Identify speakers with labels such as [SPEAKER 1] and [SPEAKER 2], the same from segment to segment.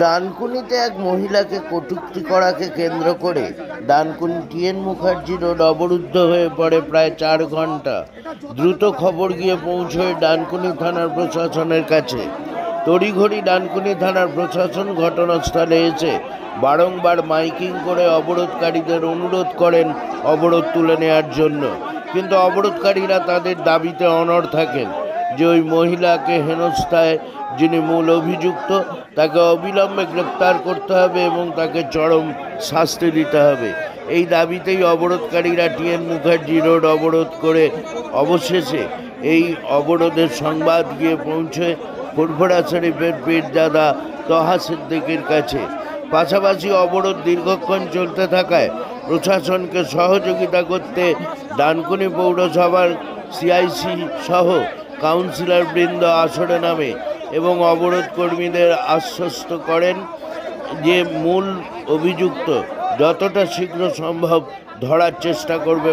[SPEAKER 1] ডানকুনিতে এক মহিলাকে কটূক্তি করাকে কেন্দ্র করে ডানকুনি টিএন মুখার্জি রোড অবরুদ্ধ হয়ে পড়ে প্রায় 4 ঘন্টা। দ্রুত খবর গিয়ে পৌঁছয় ডানকুনি থানার প্রশাসনের কাছে। তড়িঘড়ি ডানকুনি থানার প্রশাসন ঘটনাস্থলে এসে বারংবার মাইকিং করে অবরোধকারীদের অনুরোধ করেন অবরোধ তুলে নেওয়ার জন্য, কিন্তু অবরোধকারীরা তাদের দাবিতে অনড় থাকেন যে ওই মহিলাকে হেনস্থায় যিনি মূল অভিযুক্ত তাকে অবিলম্বে গ্রেপ্তার করতে হবে এবং তাকে চরম শাস্তি দিতে হবে। এই দাবিতেই অবরোধকারীরা টিএন মুখার্জি রোড অবরোধ করে অবশেষে এই অবরোধের সংবাদ গিয়ে পৌঁছে ফুরফুরা শরীফের পীরজাদা তহা সিদ্দিকীর কাছে। পাশাপাশি অবরোধ দীর্ঘক্ষণ চলতে থাকায় প্রশাসনকে সহযোগিতা করতে ডানকুনি পৌরসভার সিআইসি সহ কাউন্সিলর বৃন্দ আসরে নামে এবং অবরোধ কর্মীদের আশ্বস্ত করেন যে মূল অভিযুক্ত যতটা শীঘ্র সম্ভব ধরার চেষ্টা করবে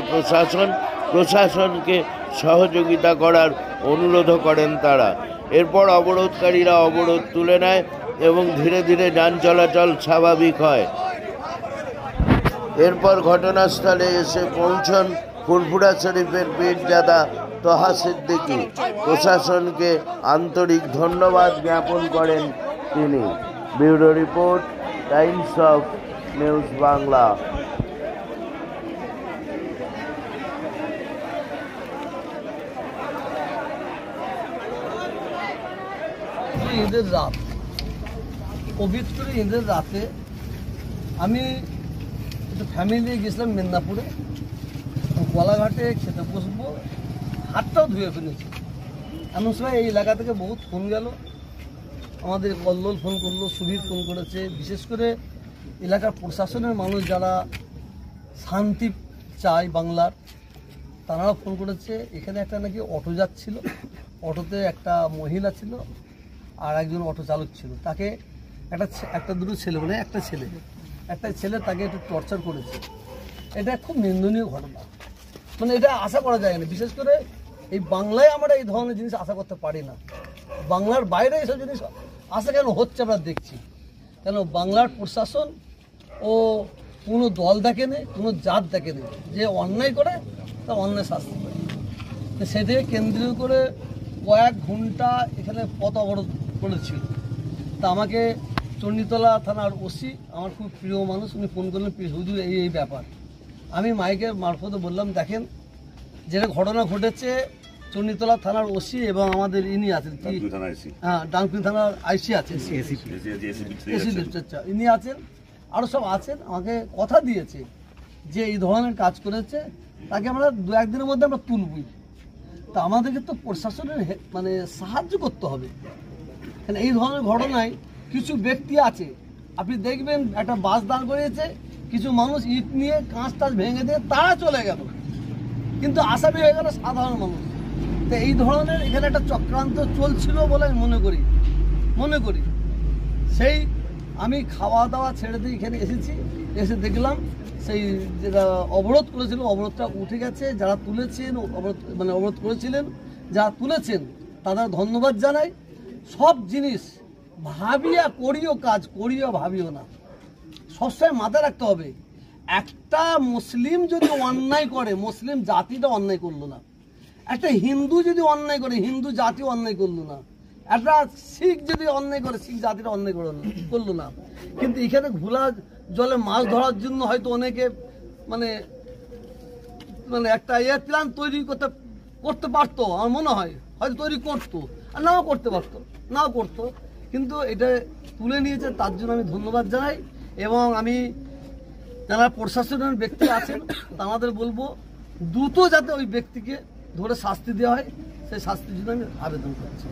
[SPEAKER 1] প্রশাসনকে সহযোগিতা করার অনুরোধও করেন তারা। এরপর অবরোধকারীরা অবরোধ তুলে নেয় এবং ধীরে ধীরে যান চলাচল স্বাভাবিক হয়। এরপর ঘটনাস্থলে এসে পৌঁছন ফুরফুরা শরীফের পীরজাদা তহা সিদ্দিকী। প্রশাসনকে আন্তরিক ধন্যবাদ জ্ঞাপন করেন তিনি। Bureau report, Times of news Bangla.
[SPEAKER 2] ঈদের রাত, পবিত্র ঈদের রাতে আমি একটু ফ্যামিলি গেছিলাম মেদিনীপুরে, কলাঘাটে খেতে বসবো, হাতটাও ধুয়ে ফেলেছি। এমন সময় এই এলাকা থেকে বহুত ফোন গেল, আমাদের কল্লোল ফোন করলো, সুবীর ফোন করেছে। বিশেষ করে এলাকার প্রশাসনের মানুষ যারা শান্তি চায় বাংলার, তারাও ফোন করেছে। এখানে একটা নাকি অটো যাচ্ছিল, অটোতে একটা মহিলা ছিল আর একজন অটো চালক ছিল। তাকে একটা দুটো ছেলে, মানে একটা ছেলে তাকে একটু টর্চার করেছে। এটা খুব নিন্দনীয় ঘটনা, মানে এটা আশা করা যায় না। বিশেষ করে এই বাংলায় আমরা এই ধরনের জিনিস আশা করতে পারি না। বাংলার বাইরে এইসব জিনিস আশা কেন হচ্ছে আমরা দেখছি। কেন বাংলার প্রশাসন ও কোনো দল দেখে নেই, কোনো জাত দেখে নেই, যে অন্যায় করে তা অন্যায় শাস্তি করে। সেটাকে কেন্দ্রীয় করে কয়েক ঘন্টা এখানে পথ অবরোধ করেছিল। তা আমাকে চণ্ডীতলা থানার ওসি, আমার খুব প্রিয় মানুষ, উনি ফোন করলেন, হুজুর এই ব্যাপার। আমি মাইকের মারফতে বললাম, দেখেন যেটা ঘটনা ঘটেছে, চণ্ডীতলা থানার ওসি এবং আমাদের ইনি আছেন, হ্যাঁ ডানকুনি থানার আইসি আছেন, ইনি আছেন, আরও সব আছেন। আমাকে কথা দিয়েছে যে এই ধরনের কাজ করেছে তাকে আমরা 2-1 দিনের মধ্যে আমরা তুলবই। তা আমাদেরকে তো প্রশাসনের মানে সাহায্য করতে হবে। কারণ এই ধরনের ঘটনায় কিছু ব্যক্তি আছে, আপনি দেখবেন একটা বাস দাঁড় করিয়েছে, কিছু মানুষ ইট নিয়ে কাঁচ টাচ ভেঙে দিয়ে তারা চলে গেল, কিন্তু আসামি হয়ে গেল সাধারণ মানুষ। তো এই ধরনের এখানে একটা চক্রান্ত চলছিল বলে আমি মনে করি। সেই আমি খাওয়া দাওয়া ছেড়ে দিয়ে এখানে এসেছি, এসে দেখলাম সেই যেটা অবরোধ করেছিল অবরোধটা উঠে গেছে। যারা তুলেছেন অবরোধ করেছিলেন, যারা তুলেছেন তাদের ধন্যবাদ জানাই। সব জিনিস ভাবিয়া করিও, কাজ করিও ভাবিও না, সবসময় মাথায় রাখতে হবে। একটা মুসলিম যদি অন্যায় করে, মুসলিম জাতিটা অন্যায় করলো না। একটা হিন্দু যদি অন্যায় করে, হিন্দু জাতিও অন্যায় করলো না। একটা শিখ যদি অন্যায় করে, শিখ জাতিটা অন্যায় করলো না। কিন্তু এখানে ঘোলা জলে মাছ ধরার জন্য হয়তো অনেকে মানে একটা প্ল্যান তৈরি করতে পারতো, আমার মনে হয় হয়তো তৈরি করতো, আর নাও করতো, কিন্তু এটা তুলে নিয়েছে, তার জন্য আমি ধন্যবাদ জানাই। এবং আমি যারা প্রশাসনের ব্যক্তি আছেন তাদের বলবো দ্রুত যাতে ওই ব্যক্তিকে ধরে শাস্তি দেওয়া হয়, সেই শাস্তির জন্য আমি আবেদন করছি।